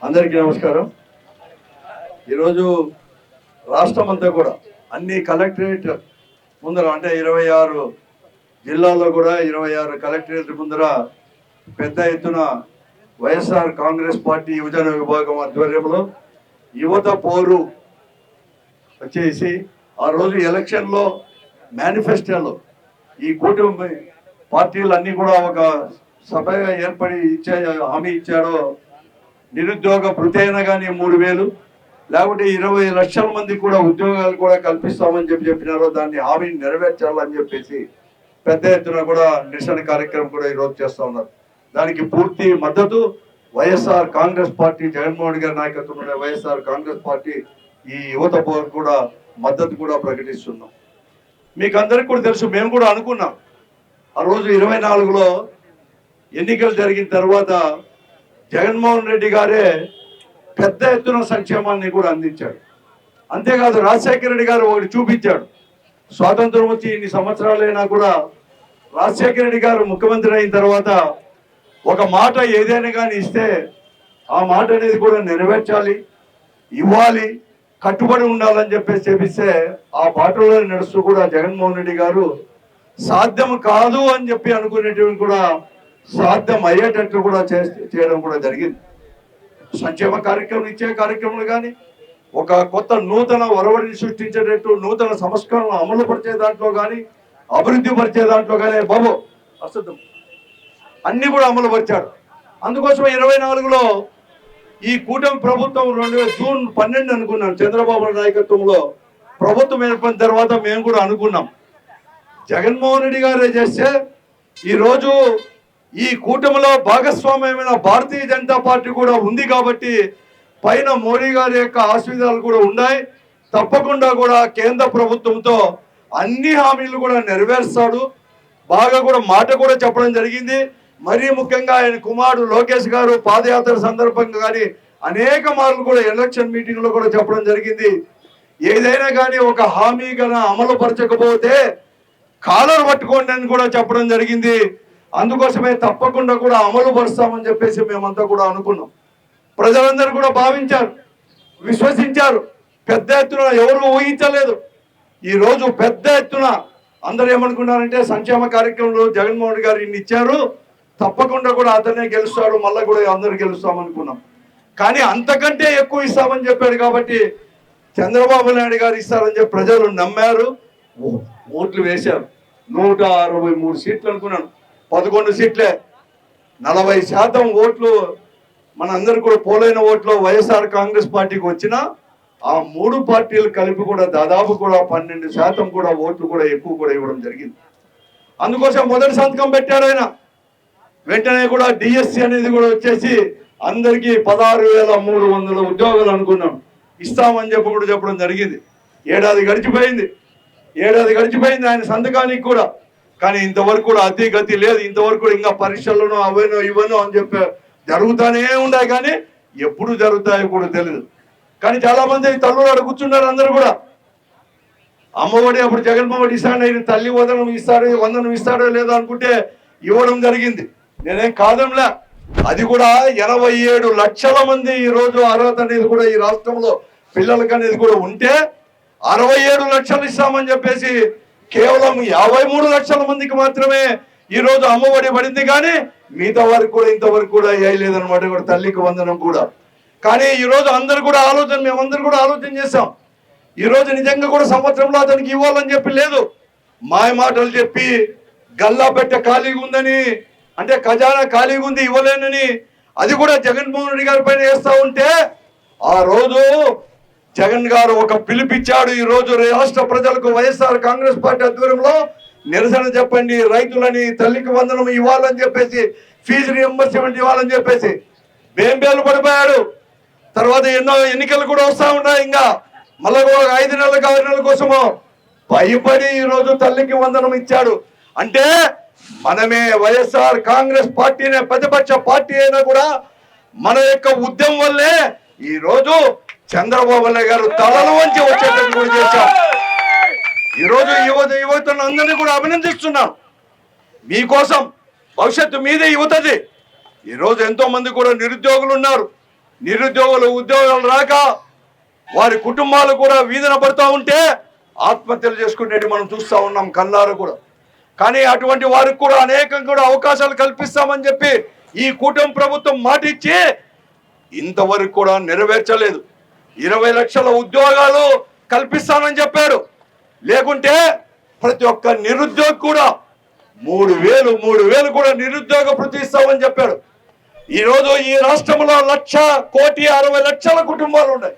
అందరికీ నమస్కారం. ఈరోజు రాష్ట్రం అంతా కూడా అన్ని కలెక్టరేట్ ముందర అంటే 26 జిల్లాల్లో కూడా 26 కలెక్టరేట్ ముందర పెద్ద ఎత్తున వైఎస్ఆర్ కాంగ్రెస్ పార్టీ యువజన విభాగం ఆధ్వర్యంలో యువత పోరు వచ్చేసి ఆ రోజు ఎలక్షన్లో మేనిఫెస్టోలో ఈ కూటమి పార్టీలు అన్నీ కూడా ఒక సభగా ఏర్పడి హామీ ఇచ్చాడో నిరుద్యోగ భృతైనా కానీ 3,000 లేకపోతే 20 లక్షల మంది కూడా ఉద్యోగాలు కూడా కల్పిస్తామని చెప్పినారో దాన్ని హామీని నెరవేర్చాలని చెప్పేసి పెద్ద ఎత్తున కూడా నిరసన కార్యక్రమం కూడా ఈరోజు చేస్తూ ఉన్నారు. దానికి పూర్తి మద్దతు వైఎస్ఆర్ కాంగ్రెస్ పార్టీ, జగన్మోహన్ గారి నాయకత్వంలో వైఎస్ఆర్ కాంగ్రెస్ పార్టీ ఈ యువత పోరు కూడా మద్దతు కూడా ప్రకటిస్తున్నాం. మీకు అందరికీ కూడా తెలుసు, మేము కూడా అనుకున్నాం ఆ రోజు 24లో ఎన్నికలు జరిగిన తర్వాత జగన్మోహన్ రెడ్డి గారే పెద్ద ఎత్తున సంక్షేమాన్ని కూడా అందించాడు. అంతేకాదు రాజశేఖర రెడ్డి గారు ఒకటి చూపించాడు. స్వాతంత్రం వచ్చి ఇన్ని సంవత్సరాలైనా కూడా రాజశేఖర రెడ్డి గారు ముఖ్యమంత్రి అయిన తర్వాత ఒక మాట ఏదైనా కానీ ఇస్తే ఆ మాట అనేది కూడా నెరవేర్చాలి, ఇవ్వాలి, కట్టుబడి ఉండాలని చెప్పేసి చెప్పిస్తే ఆ బాటలో నడుస్తూ కూడా జగన్మోహన్ రెడ్డి గారు సాధ్యం కాదు అని చెప్పి అనుకునేటువంటి కూడా సాధ్యం అయ్యేటట్టు కూడా చేయడం కూడా జరిగింది. సంక్షేమ కార్యక్రమం ఇచ్చే కార్యక్రమాలు కానీ ఒక కొత్త నూతన ఒరవడిని సృష్టించేటట్టు నూతన సంస్కరణలు అమలు పరిచే దాంట్లో కానీ అభివృద్ధి పరిచే దాంట్లో కానీ బాబు అసలు అన్ని కూడా అమలు పరిచాడు. అందుకోసం 24లో ఈ కూటమి ప్రభుత్వం జూన్ 12 అనుకున్నాం, చంద్రబాబు నాయకత్వంలో ప్రభుత్వం ఏర్పడిన తర్వాత మేము కూడా అనుకున్నాం జగన్మోహన్ రెడ్డి గారే చేస్తే ఈరోజు ఈ కూటమిలో భాగస్వామ్యమైన భారతీయ జనతా పార్టీ కూడా ఉంది కాబట్టి పైన మోడీ గారి యొక్క ఆశీర్వాదాలు కూడా ఉన్నాయి. తప్పకుండా కూడా కేంద్ర ప్రభుత్వంతో అన్ని హామీలు కూడా నెరవేరుస్తాడు. బాగా కూడా మాట కూడా చెప్పడం జరిగింది. మరీ ముఖ్యంగా ఆయన కుమారుడు లోకేష్ గారు పాదయాత్ర సందర్భంగా కానీ అనేక మార్లు కూడా ఎలక్షన్ మీటింగ్లో కూడా చెప్పడం జరిగింది. ఏదైనా కానీ ఒక హామీ కన్నా అమలు పరచకపోతే కాలర్ పట్టుకోండి అని కూడా చెప్పడం జరిగింది. అందుకోసమే తప్పకుండా కూడా అమలు పరుస్తామని చెప్పేసి మేమంతా కూడా అనుకున్నాం. ప్రజలందరూ కూడా భావించారు, విశ్వసించారు. పెద్ద ఎత్తున ఎవరు ఊహించలేదు. ఈరోజు పెద్ద ఎత్తున అందరూ ఏమనుకున్నారంటే సంక్షేమ కార్యక్రమంలో జగన్మోహన్ గారు ఇన్ని ఇచ్చారు, తప్పకుండా కూడా అతనే గెలుస్తాడు, మళ్ళీ కూడా అందరూ గెలుస్తామనుకున్నాం. కానీ అంతకంటే ఎక్కువ ఇస్తామని చెప్పాడు కాబట్టి చంద్రబాబు నాయుడు గారు ఇస్తారని చెప్పి ప్రజలు నమ్మారు, ఓట్లు వేశారు. 163 సీట్లు అనుకున్నాను, 11 సీట్లే. 40% ఓట్లు మన అందరు కూడా పోలైన ఓట్లు వైఎస్ఆర్ కాంగ్రెస్ పార్టీకి వచ్చినా ఆ 3 పార్టీలు కలిపి కూడా దాదాపు కూడా 12% కూడా ఓట్లు కూడా ఎక్కువ కూడా ఇవ్వడం జరిగింది. అందుకోసం మొదటి సంతకం పెట్టాడు ఆయన. వెంటనే కూడా డిఎస్సి అనేది కూడా వచ్చేసి అందరికీ 16,300 ఉద్యోగాలు అనుకున్నాం, ఇస్తామని చెప్పి కూడా చెప్పడం జరిగింది. ఏడాది గడిచిపోయింది ఆయన సంతకానికి కూడా. కానీ ఇంతవరకు కూడా అతి గతి లేదు. ఇంతవరకు కూడా ఇంకా పరీక్షలను అవనో ఇవ్వనో అని చెప్పి జరుగుతూనే ఉన్నాయి, కానీ ఎప్పుడు జరుగుతాయో కూడా తెలియదు. కానీ చాలా మంది తల్లులు అక్కడ కూర్చున్నారు. అందరూ కూడా అమ్మఒడి అప్పుడు జగన్మోహన్ ఇస్తాడు, ఆయన తల్లి వందనం ఇస్తాడో లేదో అనుకుంటే ఇవ్వడం జరిగింది. నేనేం కాదంలే. అది కూడా 87 లక్షల మంది ఈ రోజు అర్హత అనేది కూడా ఈ రాష్ట్రంలో పిల్లలకి అనేది కూడా ఉంటే 67 లక్షలు ఇస్తామని చెప్పేసి కేవలం 53 లక్షల మందికి మాత్రమే ఈ రోజు అమ్మఒడి పడింది. కానీ మిగతా వారికి కూడా ఇంతవరకు కూడా వేయలేదన్నమాట, కూడా తల్లికి వందనం కూడా. కానీ ఈ రోజు అందరు కూడా మేమందరూ కూడా ఆలోచన చేశాం. ఈ రోజు నిజంగా కూడా సంవత్సరంలో అతనికి ఇవ్వాలని చెప్పి లేదు, మాయ మాటలు చెప్పి గల్లా పెట్టె ఖాళీగా ఉందని, అంటే ఖజానా ఖాళీగా ఉంది ఇవ్వలేనని, అది కూడా జగన్మోహన్ రెడ్డి గారి పైన వేస్తా ఉంటే ఆ రోజు జగన్ గారు ఒక పిలుపిచ్చాడు. ఈ రోజు రాష్ట్ర ప్రజలకు వైఎస్ఆర్ కాంగ్రెస్ పార్టీ ఆధ్వర్యంలో నిరసన చెప్పండి, రైతులని తల్లికి వందనం ఇవ్వాలని చెప్పేసి, ఫీజు రియంబర్స్మెంట్ ఇవ్వాలని చెప్పేసి బేంబేలు పడిపోయాడు. తర్వాత ఎన్నో ఎన్నికలు కూడా వస్తా ఉన్నాయి. ఇంకా మళ్ళీ 5 నెలలకు 6 నెలల కోసము భయపడి ఈ రోజు తల్లికి వందనం ఇచ్చాడు. అంటే మనమే వైఎస్ఆర్ కాంగ్రెస్ పార్టీనే ప్రతిపక్ష పార్టీ అయినా కూడా మన యొక్క ఉద్యమం వల్లే ఈ రోజు చంద్రబాబు నాయుడు గారు తలలు వంచి వచ్చేటట్టు కూడా చేశాం. ఈరోజు యువతను అందరినీ కూడా అభినందిస్తున్నాం. మీకోసం భవిష్యత్తు మీదే యువతది. ఈరోజు ఎంతో మంది కూడా నిరుద్యోగులు ఉన్నారు. నిరుద్యోగులు ఉద్యోగాలు రాక వారి కుటుంబాలు కూడా వీధిన పడుతూ ఉంటే ఆత్మహత్యలు చేసుకునేది మనం చూస్తూ ఉన్నాం కళ్ళారు కూడా. కానీ అటువంటి వారికి కూడా అనేకం కూడా అవకాశాలు కల్పిస్తామని చెప్పి ఈ కూటమి ప్రభుత్వం మాట ఇచ్చి ఇంతవరకు కూడా నెరవేర్చలేదు. 20 లక్షల ఉద్యోగాలు కల్పిస్తానని చెప్పారు. లేకుంటే ప్రతి ఒక్క నిరుద్యోగి కూడా 3,000 కూడా నిరుద్యోగ భృతి ఇస్తామని చెప్పాడు. ఈరోజు ఈ రాష్ట్రంలో 1,60,00,000 కుటుంబాలు ఉన్నాయి.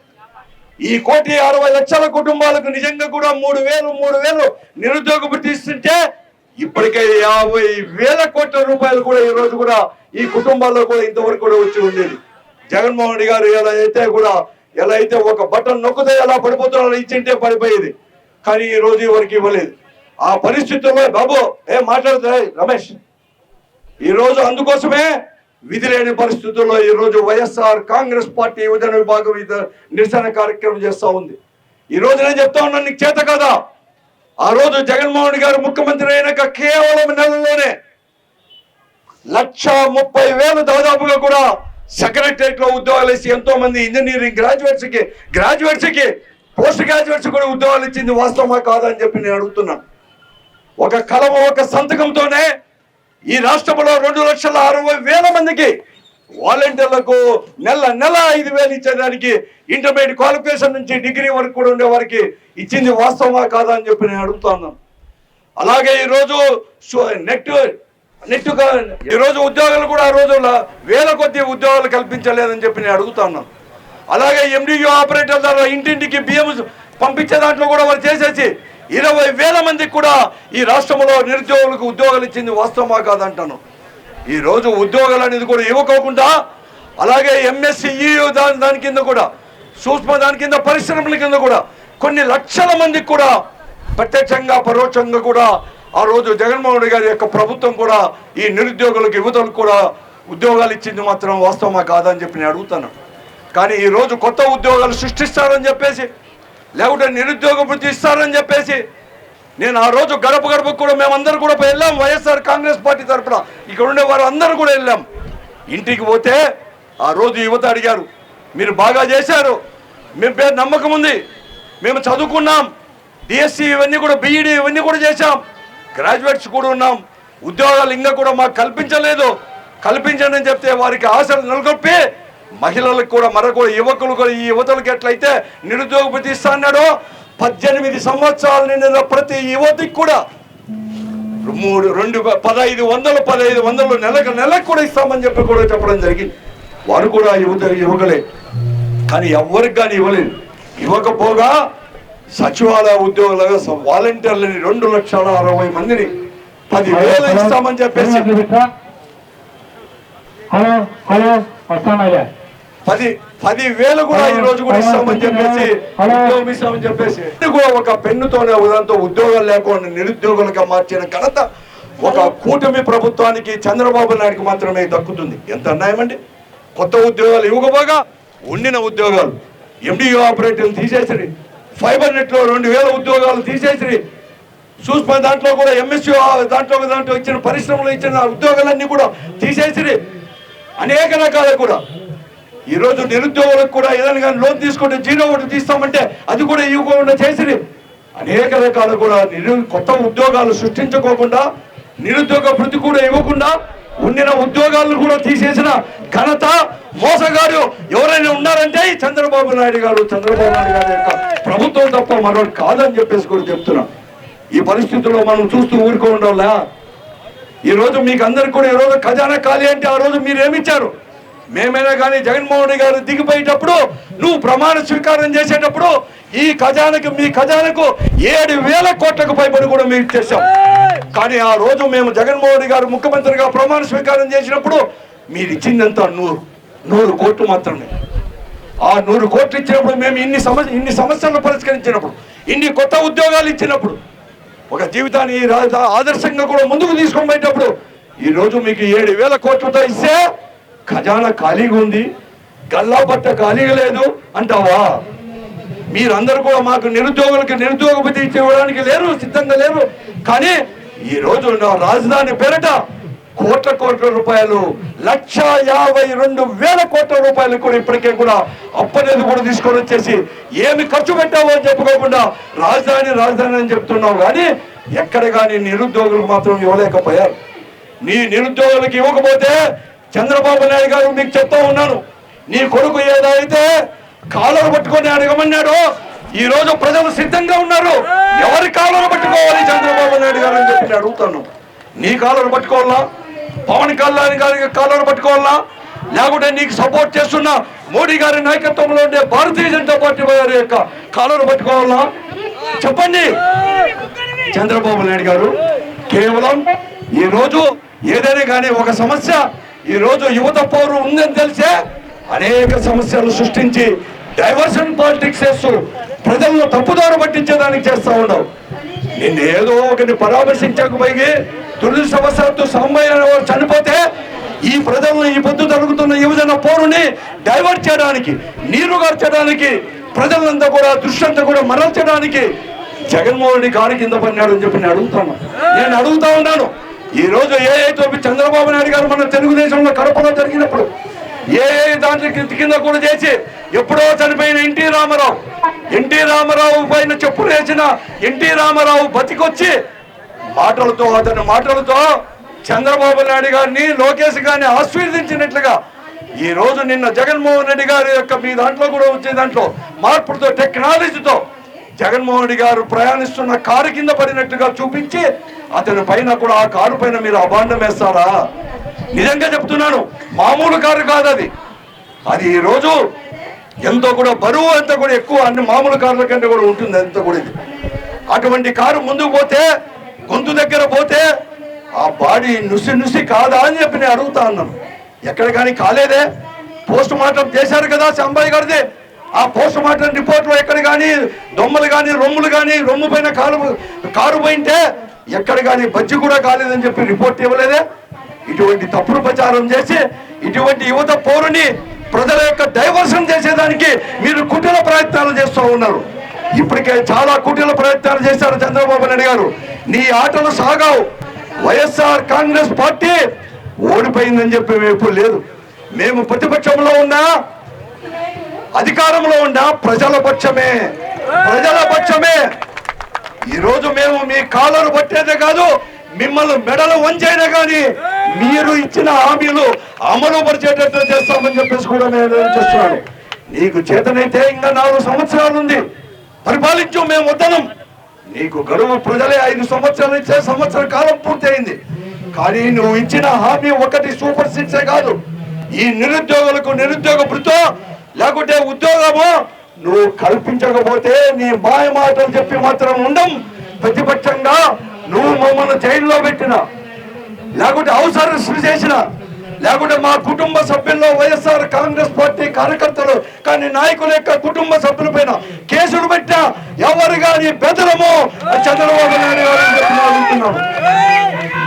ఈ 1,60,00,000 కుటుంబాలకు నిజంగా కూడా 3,000 నిరుద్యోగ భృతి ఇస్తుంటే ఇప్పటికే 50,000 కోట్ల రూపాయలు కూడా ఈ రోజు కూడా ఈ కుటుంబాల్లో కూడా ఇంతవరకు కూడా వచ్చి ఉండేది. జగన్మోహన్ రెడ్డి గారు ఎలా అయితే ఒక బటన్ నొక్కితే ఎలా పడిపోతున్నారో ఇచ్చింటే పడిపోయేది. కానీ ఈ రోజు ఎవరికి ఇవ్వలేదు. ఆ పరిస్థితుల్లో బాబు మాట్లాడుతున్నాయి రమేష్. ఈ రోజు అందుకోసమే విధి లేని పరిస్థితుల్లో ఈ రోజు వైఎస్ఆర్ కాంగ్రెస్ పార్టీ యువజన విభాగం నిరసన కార్యక్రమం చేస్తూ ఉంది. ఈ రోజు నేను చెప్తా ఉన్నాను, నీకు చేత కదా. ఆ రోజు జగన్మోహన్ రెడ్డి గారు ముఖ్యమంత్రి అయినాక కేవలం నెలలోనే 1,30,000 దాదాపుగా కూడా సెక్రటరియట్ లో ఉద్యోగాలు ఇచ్చి ఎంతో మంది ఇంజనీరింగ్ గ్రాడ్యుయేట్స్ కి పోస్ట్ గ్రాడ్యుయేట్స్ కూడా ఉద్యోగాలు ఇచ్చింది వాస్తవమా కాదని చెప్పి నేను అడుగుతున్నాను. ఒక కలమ ఒక సంతకంతోనే ఈ రాష్ట్రంలో 2,60,000 మందికి వాలంటీర్లకు నెల 5,000 ఇచ్చేదానికి ఇంటర్మీడియట్ క్వాలిఫికేషన్ నుంచి డిగ్రీ వరకు కూడా ఉండే వారికి ఇచ్చింది వాస్తవమా కాదా అని చెప్పి నేను అడుగుతున్నాను. అలాగే ఈరోజు ఈరోజు ఉద్యోగాలు కూడా ఆ రోజు 1,000 కొద్ది ఉద్యోగాలు కల్పించలేదని చెప్పి నేను అడుగుతున్నాను. అలాగే MDO ఆపరేటర్ ద్వారా ఇంటింటికి బియ్యం పంపించే దాంట్లో కూడా వాళ్ళు చేసేసి 20,000 మందికి కూడా ఈ రాష్ట్రంలో నిరుద్యోగులకు ఉద్యోగాలు ఇచ్చింది వాస్తవమా కాదంటాను. ఈ రోజు ఉద్యోగాలు అనేది కూడా ఇవ్వకోకుండా అలాగే MSCEU దాని కింద కూడా సూక్ష్మ దాని కింద పరిశ్రమల కింద కూడా కొన్ని లక్షల మందికి కూడా ప్రత్యక్షంగా పరోక్షంగా కూడా ఆ రోజు జగన్మోహన్ రెడ్డి గారి యొక్క ప్రభుత్వం కూడా ఈ నిరుద్యోగులకు యువతలకు కూడా ఉద్యోగాలు ఇచ్చింది మాత్రం వాస్తవమా కాదని చెప్పి నేను అడుగుతాను. కానీ ఈ రోజు కొత్త ఉద్యోగాలు సృష్టిస్తారని చెప్పేసి లేకుంటే నిరుద్యోగ భృతి ఇస్తారని చెప్పేసి నేను ఆ రోజు గడపకు కూడా మేమందరూ కూడా వెళ్ళాం. వైఎస్ఆర్ కాంగ్రెస్ పార్టీ తరఫున ఇక్కడ ఉండే వారు అందరూ కూడా వెళ్ళాం. ఇంటికి పోతే ఆ రోజు యువత అడిగారు, మీరు బాగా చేశారు, మేము పేరు నమ్మకం ఉంది, మేము చదువుకున్నాం, DSC ఇవన్నీ కూడా BEd ఇవన్నీ కూడా చేశాం, గ్రాడ్యుయేట్స్ కూడా ఉన్నాం, ఉద్యోగాలు ఇంకా కూడా మాకు కల్పించండి అని చెప్తే వారికి ఆశలు నెలకొల్పి మహిళలకు కూడా మరొక యువకులు కూడా ఈ యువతలకు ఎట్లయితే నిరుద్యోగ భృతి ఇస్తా అన్నాడో 18 సంవత్సరాలు నిండిన ప్రతి యువతికి కూడా 1,500 నెలకు కూడా ఇస్తామని చెప్పి కూడా చెప్పడం జరిగింది. వారు కూడా యువకులే. కానీ ఎవరికి కానీ ఇవ్వలేదు. ఇవ్వకపోగా సచివాలయ ఉద్యోగులుగా వాలంటీర్లని 2,60,000 మందిని 10,000 ఇస్తామని చెప్పేసి 10,000 కూడా ఈ రోజు కూడా ఇస్తామని చెప్పేసి ఉద్యోగం ఇస్తామని చెప్పేసి కూడా ఒక పెన్నుతోనే ఉదాంతో ఉద్యోగాలు లేకుండా నిరుద్యోగులుగా మార్చిన ఘనత ఒక కూటమి ప్రభుత్వానికి చంద్రబాబు నాయుడుకి మాత్రమే దక్కుతుంది. ఎంత అన్యాయం అండి. కొత్త ఉద్యోగాలు ఇవ్వకపోగా ఉండిన ఉద్యోగాలు MDO ఆపరేటర్లు తీసేసి ఫైబర్ నెట్ లో 2,000 ఉద్యోగాలు తీసేసి సూక్ష్మ దాంట్లో కూడా MSCO దాంట్లో ఇచ్చిన పరిశ్రమలు ఇచ్చిన ఉద్యోగాలన్నీ కూడా తీసేసి అనేక రకాల కూడా ఈరోజు నిరుద్యోగులకు కూడా ఏదైనా కానీ లోన్ తీసుకుంటే 0 తీస్తామంటే అది కూడా ఇవ్వకుండా చేసి అనేక రకాలు కూడా కొత్త ఉద్యోగాలు సృష్టించుకోకుండా నిరుద్యోగ భృతి కూడా ఇవ్వకుండా ఉండిన ఉద్యోగాలను కూడా తీసేసిన ఘనత మోసగాడు ఎవరైనా ఉన్నారంటే చంద్రబాబు నాయుడు గారి యొక్క ప్రభుత్వం తప్ప మరొకటి కాదని చెప్పేసి కూడా చెప్తున్నాం. ఈ పరిస్థితుల్లో మనం చూస్తూ ఊరుకోవడంలా ఈరోజు మీకు అందరికి కూడా ఈరోజు ఖజానా ఖాళీ అంటే ఆ రోజు మీరు ఏమిచ్చారు? మేమైనా కానీ జగన్మోహన్ రెడ్డి గారు దిగిపోయేటప్పుడు నువ్వు ప్రమాణ స్వీకారం చేసేటప్పుడు మీ ఖజానాకు 7,000 కోట్లకు పైబడి కూడా మేము ఇచ్చేసాం. కానీ ఆ రోజు మేము జగన్మోహన్ రెడ్డి గారు ముఖ్యమంత్రిగా ప్రమాణ స్వీకారం చేసినప్పుడు మీరు ఇచ్చిందంత 100 కోట్లు మాత్రమే. ఆ 100 కోట్లు ఇచ్చినప్పుడు మేము ఇన్ని సమస్యలను పరిష్కరించినప్పుడు ఇన్ని కొత్త ఉద్యోగాలు ఇచ్చినప్పుడు ఒక జీవితాన్ని ఆదర్శంగా కూడా ముందుకు తీసుకొని పోయేటప్పుడు ఈరోజు మీకు 7,000 కోట్లతో ఇస్తే ఖజానా ఖాళీగా ఉంది, గల్లా పట్ట ఖాళీగా లేదు అంటావా? మీరందరూ కూడా మాకు నిరుద్యోగ భృతి ఇవ్వడానికి సిద్ధంగా లేరు. కానీ ఈ రోజు రాజధాని పేరిట కోట్ల రూపాయలు 1,52,000 కోట్ల రూపాయలు కూడా ఇప్పటికే కూడా అప్పనేది కూడా తీసుకొని వచ్చేసి ఏమి ఖర్చు పెట్టావో అని చెప్పుకోకుండా రాజధాని అని చెప్తున్నావు. కానీ ఎక్కడ కానీ నిరుద్యోగులకు మాత్రం ఇవ్వలేకపోయారు. నీ నిరుద్యోగులకు ఇవ్వకపోతే చంద్రబాబు నాయుడు గారు మీకు చెప్తా ఉన్నాను, నీ కొడుకు ఏదైతే కాలరు పట్టుకొని అడగమన్నాడో ఈ రోజు ప్రజలు సిద్ధంగా ఉన్నారు. ఎవరి కాలరు పట్టుకోవాలి చంద్రబాబు నాయుడు గారు అని చెప్పి అడుగుతాను. నీ కాలరు పట్టుకోవాలా, పవన్ కళ్యాణ్ గారి కాలరు పట్టుకోవాలా, లేకుంటే నీకు సపోర్ట్ చేస్తున్న మోడీ గారి నాయకత్వంలో ఉండే భారతీయ జనతా పార్టీ వారి యొక్క కాలరు పట్టుకోవాలా? చెప్పండి. చంద్రబాబు నాయుడు గారు కేవలం ఈ రోజు ఏదైనా కానీ ఒక సమస్య ఈ రోజు యువత పౌరు ఉందని తెలిసే అనేక సమస్యలు సృష్టించి డైవర్షన్ పాలిటిక్స్ చేస్తూ ప్రజలను తప్పుదారు పట్టించేదానికి చేస్తా ఉన్నావు. నిన్ను ఏదో ఒకటి పరామర్శించకపోయి దురదృష్టవశాత్తు సాంబయ్య చనిపోతే ఈ ప్రజలను ఈ పొద్దు జరుగుతున్న యువజన పౌరుని డైవర్ట్ చేయడానికి, నీరుగార్చడానికి, ప్రజలంతా కూడా దృష్టి కూడా మరల్చడానికి జగన్మోహన్ రెడ్డి కారు కింద పడినాడు అని చెప్పి నేను అడుగుతా ఉన్నాను. ఈ రోజు ఏఐతో చంద్రబాబు నాయుడు గారు మన తెలుగుదేశంలో కడపలో జరిగినప్పుడు దాంట్లో కింద కూడా చేసి ఎప్పుడో చనిపోయిన ఎన్టీ రామారావు పైన చెప్పులు వేసిన ఎన్టీ రామారావు బతికొచ్చి అతని మాటలతో చంద్రబాబు నాయుడు గారిని, లోకేష్ గారిని ఆశీర్వదించినట్లుగా ఈ రోజు నిన్న జగన్మోహన్ రెడ్డి గారి యొక్క మీ దాంట్లో కూడా వచ్చే దాంట్లో మార్పులతో టెక్నాలజీతో జగన్మోహన్ రెడ్డి గారు ప్రయాణిస్తున్న కారు కింద పడినట్టుగా చూపించి అతని పైన కూడా ఆ కారు పైన మీరు అభాండం వేస్తారా? నిజంగా చెప్తున్నాను, మామూలు కారు కాదు అది ఈ రోజు ఎంతో కూడా బరువు అంతా కూడా ఎక్కువ అన్ని మామూలు కార్ల కంటే కూడా ఉంటుంది. అంతా కూడా ఇది అటువంటి కారు ముందుకు పోతే గొంతు దగ్గర పోతే ఆ బాడీ నుసి కాదా అని చెప్పి నేను అడుగుతా ఉన్నాను. ఎక్కడ కానీ కాలేదే. పోస్ట్ మార్టం చేశారు కదా సాంబయ్య గారిది. ఆ పోస్ట్ మార్టం రిపోర్ట్లో ఎక్కడ కానీ దొమ్మలు కానీ రొమ్ములు కానీ రొమ్ము పైన కారు పోయింటే ఎక్కడ కానీ బజ్జి కూడా కాలేదని చెప్పి రిపోర్ట్ ఇవ్వలేదే. ఇటువంటి తప్పుడు ప్రచారం చేసి ఇటువంటి యువత పౌరుని ప్రజల యొక్క డైవర్షన్ చేసేదానికి మీరు కుటిల ప్రయత్నాలు చేస్తూ ఉన్నారు. ఇప్పటికే చాలా కుటిల ప్రయత్నాలు చేశారు చంద్రబాబు నాయుడు గారు. నీ ఆటలు సాగావు. వైఎస్ఆర్ కాంగ్రెస్ పార్టీ ఓడిపోయిందని చెప్పి ఎప్పుడు లేదు. మేము ప్రతిపక్షంలో ఉన్నా అధికారంలో ఉన్నా ప్రజల పక్షమే. ఈరోజు మేము మీ కాలరు పట్టేదే కాదు, మిమ్మల్ని మెడలు వంచైనా కానీ మీరు ఇచ్చిన హామీలు అమలు పరిచేటట్లు చేస్తామని చెప్పేసి కూడా నేను చేస్తున్నాను. నీకు చేతనైతే ఇంకా 4 సంవత్సరాలు ఉంది, పరిపాలించు, మేము వద్దనం. నీకు గడువు ప్రజలే 5 సంవత్సరాలు ఇచ్చే సంవత్సర కాలం పూర్తయింది. కానీ నువ్వు ఇచ్చిన హామీ ఒకటి సూపర్ సిక్సే కాదు. ఈ నిరుద్యోగులకు నిరుద్యోగ భృతో లేకుంటే ఉద్యోగమో నువ్వు కల్పించకపోతే నీ మాయ మాటలు చెప్పి మాత్రం ఉండం. ప్రతిపక్షంగా నువ్వు మమ్మల్ని జైల్లో పెట్టిన, లేకుంటే అవసరం చేసిన, లేకుంటే మా కుటుంబ సభ్యుల్లో వైఎస్ఆర్ కాంగ్రెస్ పార్టీ కార్యకర్తలు కానీ నాయకుల యొక్క కుటుంబ సభ్యుల పైన కేసులు పెట్టా ఎవరు కానీ బెదరము చంద్రబాబు నాయుడు గారు అడుగుతున్నాము.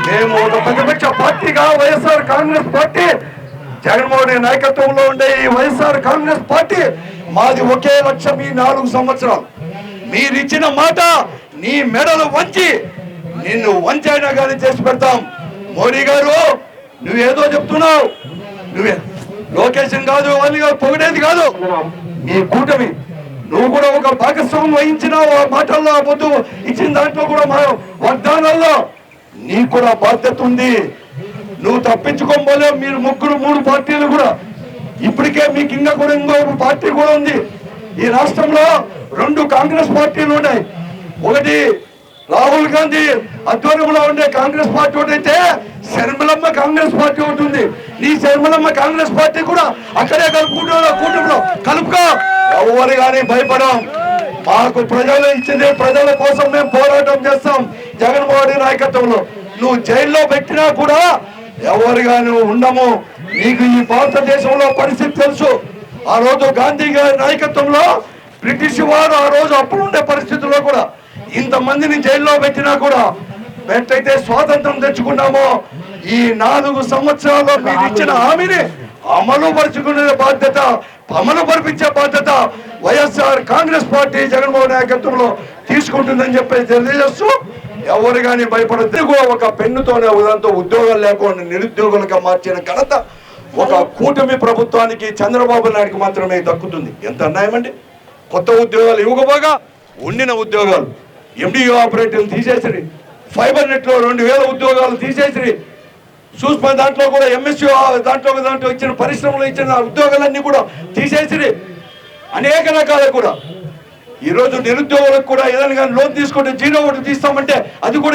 మేము ఒక ప్రతిపక్ష పార్టీగా వైఎస్ఆర్ కాంగ్రెస్ పార్టీ, జగన్మోహన్ రెడ్డి నాయకత్వంలో ఉండే ఈ వైఎస్ఆర్ కాంగ్రెస్ పార్టీ మాది ఒకే లక్ష్యం. ఈ 4 సంవత్సరాలు మీరు ఇచ్చిన మాట నీ మెడలు వంచి నిన్ను వంచైనా కానీ చేసి పెడతాం. మోడీ గారు నువ్వేదో చెప్తున్నావు, నువ్వే లొకేషన్ కాదు అని పొగిడేది కాదు. నీ కూటమి నువ్వు కూడా ఒక భాగస్వామ్యం వహించినావు. ఆ మాటల్లో పొద్దు ఇచ్చిన దాంట్లో కూడా మా వాగ్దానాల్లో నీకు కూడా బాధ్యత ఉంది. నువ్వు తప్పించుకోబోలే. మీరు 3 పార్టీలు కూడా ఇప్పటికే మీకు ఇంకా కూడా ఇంకో పార్టీ కూడా ఉంది. ఈ రాష్ట్రంలో 2 కాంగ్రెస్ పార్టీలు ఉన్నాయి. ఒకటి రాహుల్ గాంధీ ఆధ్వర్యంలో ఉండే కాంగ్రెస్ పార్టీ ఒకటి అయితే శర్మిలమ్మ కాంగ్రెస్ పార్టీ ఒకటి ఉంది. నీ శర్మిలమ్మ కాంగ్రెస్ పార్టీ కూడా అక్కడే కూటమిలో కలుపుకో. ఎవరు కానీ భయపడం. మాకు ప్రజలు ఇచ్చింది, ప్రజల కోసం మేము పోరాటం చేస్తాం. జగన్మోహన్ రెడ్డి నాయకత్వంలో నువ్వు జైల్లో పెట్టినా కూడా ఎవరు కానీ ఉండము. నీకు ఈ భారతదేశంలో పరిస్థితి తెలుసు. ఆ రోజు గాంధీ గారి నాయకత్వంలో బ్రిటిష్ వారు ఆ రోజు అప్పుడుండే పరిస్థితుల్లో కూడా ఇంతమందిని జైల్లో పెట్టినా కూడా ఎట్లయితే స్వాతంత్రం తెచ్చుకున్నామో ఈ 4 సంవత్సరాల్లో మీరు ఇచ్చిన హామీని అమలు పరుచుకునే బాధ్యత, అమలు పరిపించే బాధ్యత వైఎస్ఆర్ కాంగ్రెస్ పార్టీ జగన్మోహన్ నాయకత్వంలో తీసుకుంటుందని చెప్పి తెలియజేస్తూ ఎవరు కానీ భయపడద్దు. కూడా ఒక పెన్నుతోనే ఉదాంతో ఉద్యోగాలు లేకుండా నిరుద్యోగులుగా మార్చిన ఘనత ఒక కూటమి ప్రభుత్వానికి చంద్రబాబు నాయుడుకి మాత్రమే దక్కుతుంది. ఎంత అన్యాయం అండి. కొత్త ఉద్యోగాలు ఇవ్వకపోగా ఉండిన ఉద్యోగాలు ఎండిఓ ఆపరేటర్లు తీసేసి, ఫైబర్ నెట్లో 2000 ఉద్యోగాలు తీసేసి, సూక్ష్మ దాంట్లో కూడా ఎంఎస్యూ దాంట్లో ఇచ్చిన పరిశ్రమలు ఇచ్చిన ఉద్యోగాలన్నీ కూడా తీసేసి అనేక రకాలు కూడా ఈరోజు నిరుద్యోగులకు కూడా ఏదైనా కానీ లోన్ తీసుకుంటే 0 తీస్తామంటే అది కూడా